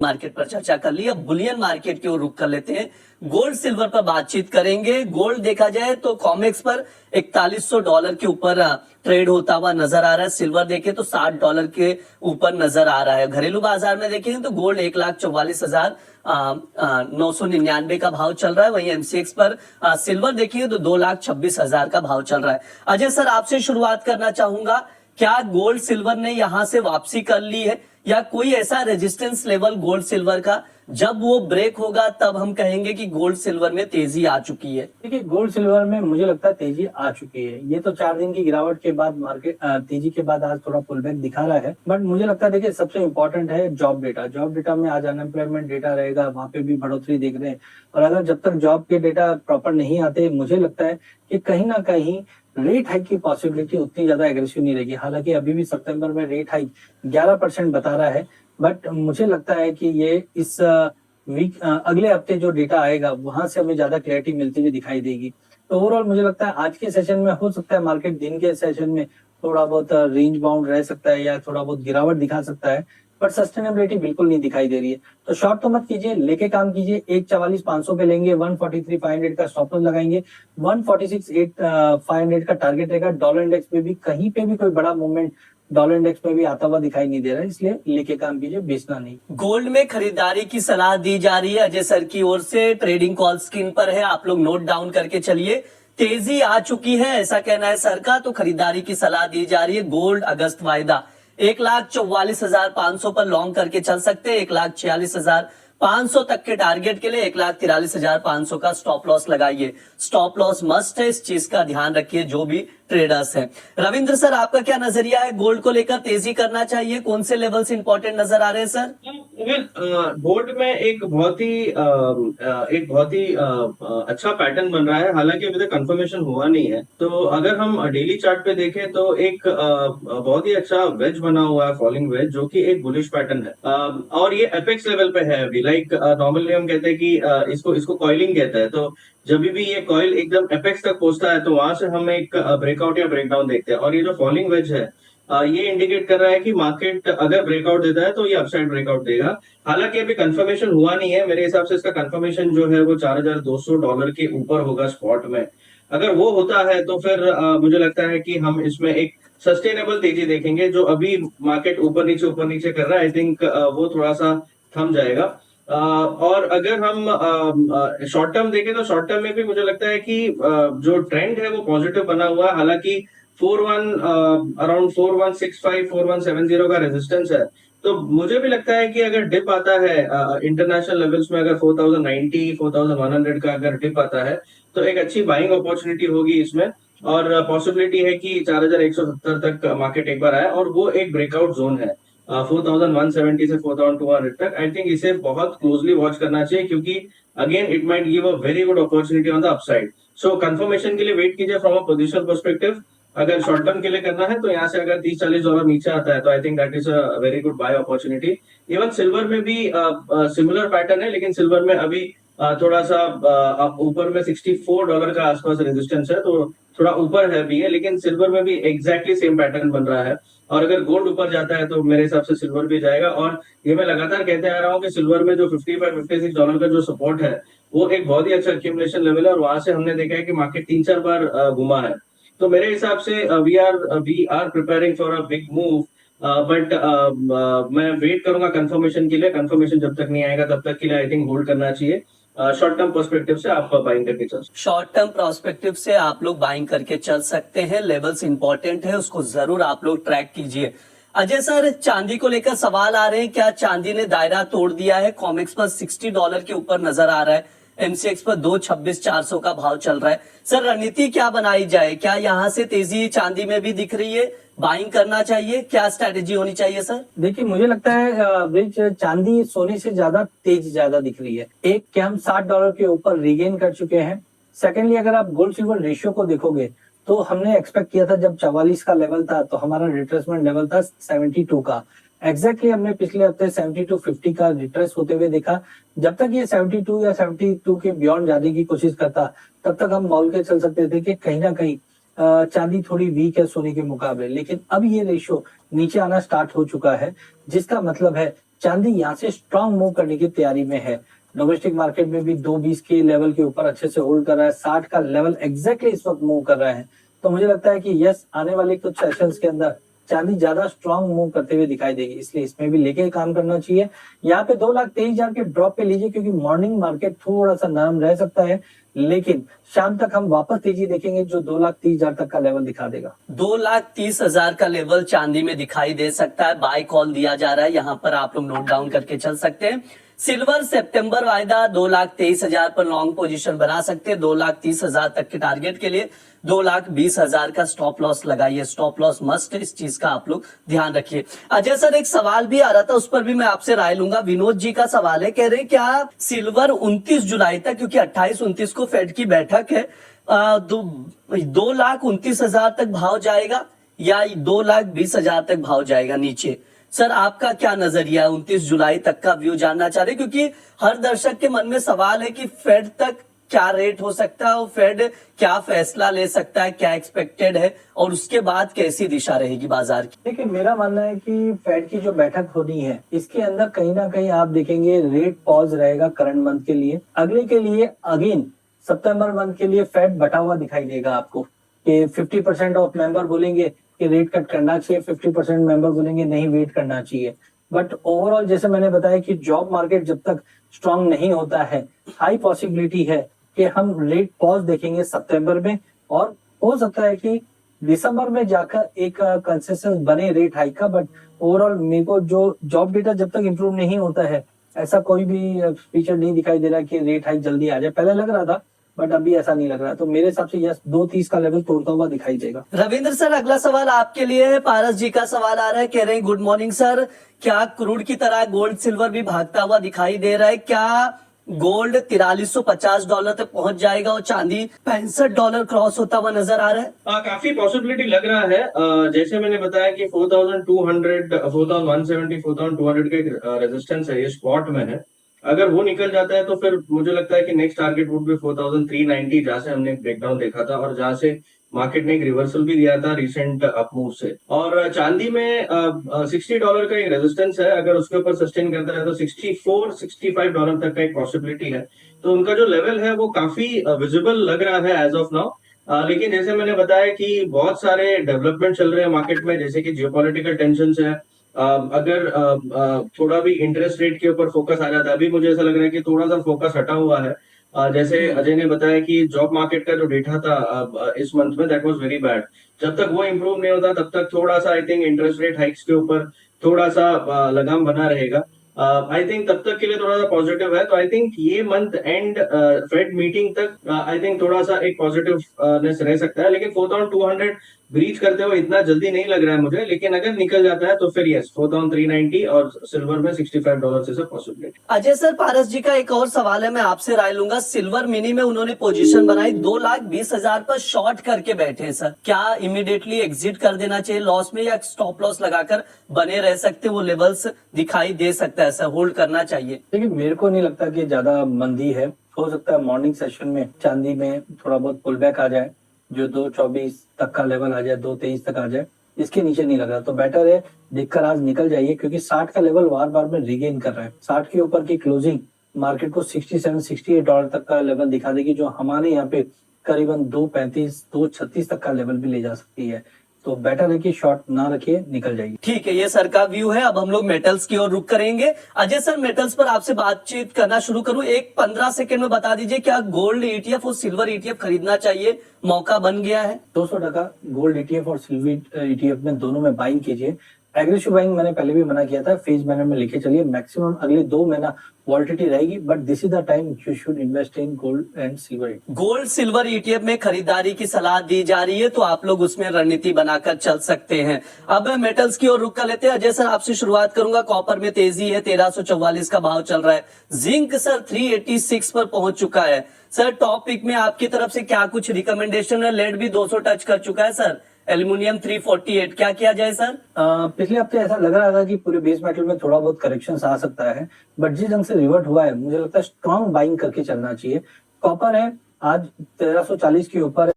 Market पर चर्चा कर ली। अब बुलियन मार्केट की ओर रुख कर लेते हैं। गोल्ड सिल्वर पर बातचीत करेंगे। गोल्ड देखा जाए तो कॉमेक्स पर $4100 के ऊपर ट्रेड होता हुआ नजर आ रहा है। सिल्वर देखें तो $60 के ऊपर नजर आ रहा है। घरेलू बाजार में देखें तो गोल्ड 1,44,999 का भाव चल रहा है। वहीं एमसीएक्स पर सिल्वर देखिए तो 2,26,000 का भाव चल रहा है। अजय सर, आपसे शुरुआत करना चाहूंगा, क्या गोल्ड सिल्वर ने यहां से वापसी कर ली है या कोई ऐसा रेजिस्टेंस लेवल गोल्ड सिल्वर का जब वो ब्रेक होगा तब हम कहेंगे कि गोल्ड सिल्वर में तेजी आ चुकी है? देखिए, गोल्ड सिल्वर में मुझे लगता है तेजी आ चुकी है। ये तो 4 दिन की गिरावट के बाद मार्केट तेजी के बाद आज थोड़ा पुल बैक दिखा रहा है। बट मुझे लगता है, देखिए, सबसे इंपॉर्टेंट है जॉब डेटा। जॉब डेटा में आज अनएम्प्लॉयमेंट डेटा रहेगा, वहां पे भी बढ़ोतरी देख रहे हैं। और अगर जब तक जॉब के डेटा प्रॉपर नहीं आते, मुझे लगता है कि कहीं ना कहीं रेट हाइक की पॉसिबिलिटी उतनी ज्यादा एग्रेसिव नहीं रहेगी। हालांकि अभी भी सितंबर में रेट हाइक 11% बता रहा है, बट मुझे लगता है कि ये इस वीक अगले हफ्ते जो डेटा आएगा वहां से हमें ज्यादा क्लैरिटी मिलती हुई दिखाई देगी। तो ओवरऑल मुझे लगता है आज के सेशन में हो सकता है मार्केट दिन के सेशन में थोड़ा बहुत रेंज बाउंड रह सकता है या थोड़ा बहुत गिरावट दिखा सकता है, बट सस्टेनेबिलिटी बिल्कुल नहीं दिखाई दे रही है। तो शॉर्ट तो मत कीजिए, लेके काम कीजिए। 1,44,500 पे लेंगे, 143,500 का स्टॉप लॉस लगाएंगे, 146,500 का टारगेट रहेगा। डॉलर इंडेक्स पे भी कहीं पे भी कोई बड़ा मूवमेंट डॉलर इंडेक्स में भी आता हुआ दिखाई नहीं दे रहा है, इसलिए लेके काम कीजिए, बेचना नहीं। गोल्ड में खरीदारी की सलाह दी जा रही है अजय सर की ओर से। ट्रेडिंग कॉल स्क्रीन पर है, आप लोग नोट डाउन करके चलिए। तेजी आ चुकी है ऐसा कहना है सर का, तो खरीदारी की सलाह दी जा रही है। गोल्ड अगस्त वायदा 1,44,500 पर लॉन्ग करके चल सकते हैं। 1,46,500 तक के टारगेट के लिए 1,43,500 का स्टॉप लॉस लगाइए। स्टॉप लॉस मस्ट है, इस चीज का ध्यान रखिए जो भी ट्रेडर्स हैं। रविंद्र सर, आपका क्या नजरिया है? गोल्ड को लेकर तेजी करना चाहिए? कौन से लेवल्स इंपॉर्टेंट नजर आ रहे हैं सर? गोल्ड में एक बहुत ही अच्छा पैटर्न बन रहा है। हालांकि अभी तक कंफर्मेशन हुआ नहीं है। तो अगर हम डेली चार्ट पे देखें तो एक बहुत ही अच्छा वेज बना हुआ है, फॉलिंग वेज, जो कि एक बुलिश पैटर्न है। और ये एपेक्स लेवल पे है अभी। लाइक नॉर्मली हम कहते हैं कि इसको कॉइलिंग कहते हैं। तो जब भी ये कॉइल एकदम एपेक्स तक पहुंचता है तो वहां से हम एक ब्रेकआउट या ब्रेकडाउन देखते हैं। और ये जो फॉलिंग वेज है, ये इंडिकेट कर रहा है कि मार्केट अगर ब्रेकआउट देता है तो ये अपसाइड ब्रेकआउट देगा। हालांकि अभी कंफर्मेशन हुआ नहीं है। मेरे हिसाब से इसका कंफर्मेशन जो है वो $4,200 के ऊपर होगा स्पॉट में। अगर वो होता है तो फिर मुझे लगता है कि हम इसमें एक सस्टेनेबल तेजी देखेंगे। जो अभी मार्केट ऊपर नीचे कर रहा है, आई थिंक वो थोड़ा सा थम जाएगा। और अगर हम शॉर्ट टर्म देखें तो शॉर्ट टर्म में भी मुझे लगता है कि जो ट्रेंड है वो पॉजिटिव बना हुआ है। हालांकि 4165 4170 का रेजिस्टेंस है। तो मुझे भी लगता है कि अगर डिप आता है इंटरनेशनल लेवल्स में, अगर 4090 4100 का अगर डिप आता है तो एक अच्छी बाइंग अपॉर्चुनिटी होगी इसमें। और पॉसिबिलिटी है कि 4170 तक मार्केट एक बार आए, और वो एक ब्रेकआउट जोन है 4170 से 4200 तक। आई थिंक इसे बहुत क्लोजली वॉच करना चाहिए, क्योंकि again it might give a very good opportunity on the upside. So confirmation के लिए वेट कीजिए फ्रॉम अ पोजिशन पर्सपेक्टिव। अगर शॉर्ट टर्म के लिए करना है तो यहाँ से अगर $30-40 नीचे आता है तो I think that is a very good buy opportunity. Even silver में भी सिमिलर पैटर्न है, लेकिन सिल्वर में अभी थोड़ा सा ऊपर में $64 का आसपास रेजिस्टेंस है, तो थोड़ा ऊपर है भी है। लेकिन सिल्वर में भी एग्जैक्टली सेम पैटर्न बन रहा है। और अगर गोल्ड ऊपर जाता है तो मेरे हिसाब से सिल्वर भी जाएगा। और ये मैं लगातार कहते आ रहा हूँ कि सिल्वर में जो $55-56 का जो सपोर्ट है वो एक बहुत ही अच्छा एक्यूमुलेशन लेवल है। और वहां से हमने देखा है कि मार्केट 3-4 बार घुमा है। तो मेरे हिसाब से we are preparing for a big move. But मैं वेट करूंगा कंफर्मेशन के लिए। कंफर्मेशन जब तक नहीं आएगा तब तक के लिए आई थिंक होल्ड करना चाहिए। शॉर्ट टर्म पर्सपेक्टिव से आप बाइंग करके चल सकते हैं। शॉर्ट टर्म प्रोस्पेक्टिव से आप लोग बाइंग करके चल सकते हैं। लेवल्स इंपॉर्टेंट है, उसको जरूर आप लोग ट्रैक कीजिए। अजय सर, चांदी को लेकर सवाल आ रहे हैं, क्या चांदी ने दायरा तोड़ दिया है? कॉमेक्स पर $60 के ऊपर नजर आ रहा है। एमसीएक्स पर 226,400 का भाव चल रहा है। सर, रणनीति क्या बनाई जाए? क्या यहाँ से तेजी चांदी में भी दिख रही है? बाइंग करना चाहिए? क्या स्ट्रेटेजी होनी चाहिए सर? देखिए, मुझे लगता है चांदी सोने से ज्यादा दिख रही है। एक कि हम $60 के ऊपर रिगेन कर चुके हैं। सेकेंडली, अगर आप गोल्ड सिल्वर रेशियो को देखोगे तो हमने एक्सपेक्ट किया था जब 44 का लेवल था तो हमारा रिट्रेसमेंट लेवल था 72 का। एग्जैक्टली हमने पिछले हफ्ते 72-50 का रिट्रेस होते हुए देखा। जब तक ये 72 या 72 के बियॉन्ड जाने की कोशिश करता, तब तक हम बोल के चल सकते थे कि कहीं ना कहीं चांदी थोड़ी वीक है सोने के मुकाबले। लेकिन अब ये रेशियो नीचे आना स्टार्ट हो चुका है, जिसका मतलब है चांदी यहाँ से स्ट्रांग मूव करने की तैयारी में है। डोमेस्टिक मार्केट में भी 220 के लेवल के ऊपर अच्छे से होल्ड कर रहा है, 60 का लेवल एग्जैक्टली इस वक्त मूव कर रहा है। तो मुझे लगता है कि यस, आने वाले कुछ सेशंस के अंदर चांदी ज्यादा स्ट्रांग मूव करते हुए दिखाई देगी, इसलिए इसमें भी लेके काम करना चाहिए। यहाँ पे 2,23,000 के ड्रॉप पे लीजिए, क्योंकि मॉर्निंग मार्केट थोड़ा सा नरम रह सकता है, लेकिन शाम तक हम वापस तेजी देखेंगे जो 2,30,000 तक का लेवल दिखा देगा। 2,30,000 का लेवल चांदी में दिखाई दे सकता है, बाय कॉल दिया जा रहा है, यहाँ पर आप लोग नोट डाउन करके चल सकते हैं। सिल्वर सितंबर वायदा 2,23,000 पर लॉन्ग पोजीशन बना सकते हैं, 2,30,000 तक के टारगेट के लिए 2,20,000 का स्टॉप लॉस लगाइए, स्टॉप लॉस मस्ट, इस चीज का आप लोग ध्यान रखिए। अजय सर, एक सवाल भी आ रहा था, उस पर भी मैं आपसे राय लूंगा। विनोद जी का सवाल है, कह रहे हैं क्या सिल्वर 29 जुलाई तक, क्योंकि 28-29 को फेड की बैठक है, 2,29,000 तक भाव जाएगा या 2,20,000 तक भाव जाएगा नीचे? सर, आपका क्या नजरिया है? 29 जुलाई तक का व्यू जानना चाह रहे, क्योंकि हर दर्शक के मन में सवाल है कि फेड तक क्या रेट हो सकता है और फेड क्या फैसला ले सकता है, क्या एक्सपेक्टेड है, और उसके बाद कैसी दिशा रहेगी बाजार की? देखिए, मेरा मानना है कि फेड की जो बैठक होनी है, इसके अंदर कहीं ना कहीं आप देखेंगे रेट पॉज रहेगा करंट मंथ के लिए। अगले के लिए अगेन सितंबर मंथ के लिए फेड बटा हुआ दिखाई देगा आपको, कि 50% ऑफ मेंबर बोलेंगे कि रेट कट करना चाहिए, 50% मेंबर बोलेंगे नहीं, वेट करना चाहिए। बट ओवरऑल जैसे मैंने बताया कि जॉब मार्केट जब तक स्ट्रांग नहीं होता है, हाई पॉसिबिलिटी है कि हम रेट पॉज देखेंगे सितंबर में, और हो सकता है कि दिसंबर में जाकर एक कंसेंसस बने रेट हाइक का। बट ओवरऑल मेरे को जो जॉब डेटा जब तक इंप्रूव नहीं होता है, ऐसा कोई भी फीचर नहीं दिखाई दे रहा कि रेट हाइक जल्दी आ जाए। पहले लग रहा था, बट अभी ऐसा नहीं लग रहा। तो मेरे हिसाब से यस, 2.30 का लेवल तोड़ता हुआ दिखाई देगा। रविंद्र सर, अगला सवाल आपके लिए है। पारस जी का सवाल आ रहा है, कह रहे हैं गुड मॉर्निंग सर, क्या क्रूड की तरह गोल्ड सिल्वर भी भागता हुआ दिखाई दे रहा है? क्या गोल्ड $4,350 तक पहुंच जाएगा और चांदी $65 क्रॉस होता हुआ नजर आ रहा है? काफी पॉसिबिलिटी लग रहा है। जैसे मैंने बताया कि 4,200, 4,170, 4,200 के रेजिस्टेंस है, ये स्पॉट में है। अगर वो निकल जाता है तो फिर मुझे लगता है कि नेक्स्ट टारगेट वुड भी 4,390, जहां से हमने ब्रेकडाउन देखा था और जहां से मार्केट ने एक रिवर्सल भी दिया था रिसेंट अपमूव से। और चांदी में $60 का एक रेजिस्टेंस है, अगर उसके ऊपर सस्टेन करता है तो $64-65 तक का एक पॉसिबिलिटी है। तो उनका जो लेवल है वो काफी विजिबल लग रहा है एज ऑफ नाउ। लेकिन जैसे मैंने बताया कि बहुत सारे डेवलपमेंट चल रहे हैं मार्केट में, जैसे कि जियोपॉलिटिकल टेंशन है। अगर थोड़ा भी इंटरेस्ट रेट के ऊपर फोकस आ जाता है, अभी मुझे ऐसा लग रहा है कि थोड़ा सा फोकस हटा हुआ है। जैसे अजय ने बताया कि जॉब मार्केट का जो डेटा था इस मंथ में, दैट वाज वेरी बैड। जब तक वो इम्प्रूव नहीं होता तब तक थोड़ा सा I think interest rate hikes के ऊपर थोड़ा सा लगाम बना रहेगा। आई थिंक तब तक के लिए थोड़ा सा पॉजिटिव है। तो आई थिंक ये मंथ एंड फेड मीटिंग तक आई थिंक थोड़ा सा एक पॉजिटिवनेस रह सकता है, लेकिन 4,200 ब्रीच करते हुए इतना जल्दी नहीं लग रहा है मुझे। लेकिन अगर निकल जाता है तो फिर यस, 4,390 और सिल्वर में $65 से पॉसिबिलिटी। अजय सर, पारस जी का एक और सवाल है, मैं आपसे राय लूंगा। सिल्वर मिनी में उन्होंने पोजीशन बनाई, 2,20,000 पर शॉर्ट करके बैठे हैं सर, क्या इमीडिएटली एग्जिट कर देना चाहिए लॉस में, या स्टॉप लॉस लगाकर बने रह सकते? वो लेवल्स दिखाई दे सकता है सर, होल्ड करना चाहिए? लेकिन मेरे को नहीं लगता कि ज्यादा मंदी है। हो सकता है मॉर्निंग सेशन में चांदी में थोड़ा बहुत पुल बैक आ जाए, जो 2.24 तक का लेवल आ जाए, 2.23 तक आ जाए, इसके नीचे नहीं लग रहा। तो बेटर है देखकर आज निकल जाइए, क्योंकि 60 का लेवल बार बार में रिगेन कर रहा है। 60 के ऊपर की क्लोजिंग मार्केट को $67-68 तक का लेवल दिखा देगी, जो हमारे यहाँ पे करीबन 2.35, 2.36 तक का लेवल भी ले जा सकती है। तो बेटर है कि शॉर्ट ना रखिए, निकल जाइए। ठीक है, ये सर का व्यू है। अब हम लोग मेटल्स की ओर रुख करेंगे। अजय सर, मेटल्स पर आपसे बातचीत करना शुरू करूं, एक 15 सेकंड में बता दीजिए, क्या गोल्ड ETF और सिल्वर ETF खरीदना चाहिए? मौका बन गया है। 200% गोल्ड ETF और सिल्वर ETF में दोनों में बाइंग कीजिए। एग्रेसिव बाइंग मैंने पहले भी मना किया था, फेज मैनर में लेके चलिए। मैक्सिमम अगले 2 महीना वॉलिटिलिटी रहेगी, but this is the time you should invest in gold and silver. Gold silver ETF में खरीदारी की सलाह दी जा रही है, तो आप लोग उसमें रणनीति बनाकर चल सकते हैं। अब मेटल्स की ओर रुख कर लेते हैं। अजय सर, आपसे शुरुआत करूंगा। कॉपर में तेजी है, 1344 का भाव चल रहा है। जिंक सर 386 पर पहुंच चुका है। सर, टॉप पिक में आपकी तरफ से क्या कुछ रिकमेंडेशन है? लेड भी 200 टच कर चुका है सर। एल्यूमिनियम 348, क्या किया जाए सर? पिछले हफ्ते ऐसा लग रहा था कि पूरे बेस मेटल में थोड़ा बहुत करेक्शन आ सकता है, बट जिस ढंग से रिवर्ट हुआ है, मुझे लगता है स्ट्रॉन्ग बाइंग करके चलना चाहिए। कॉपर है आज 1340 के ऊपर।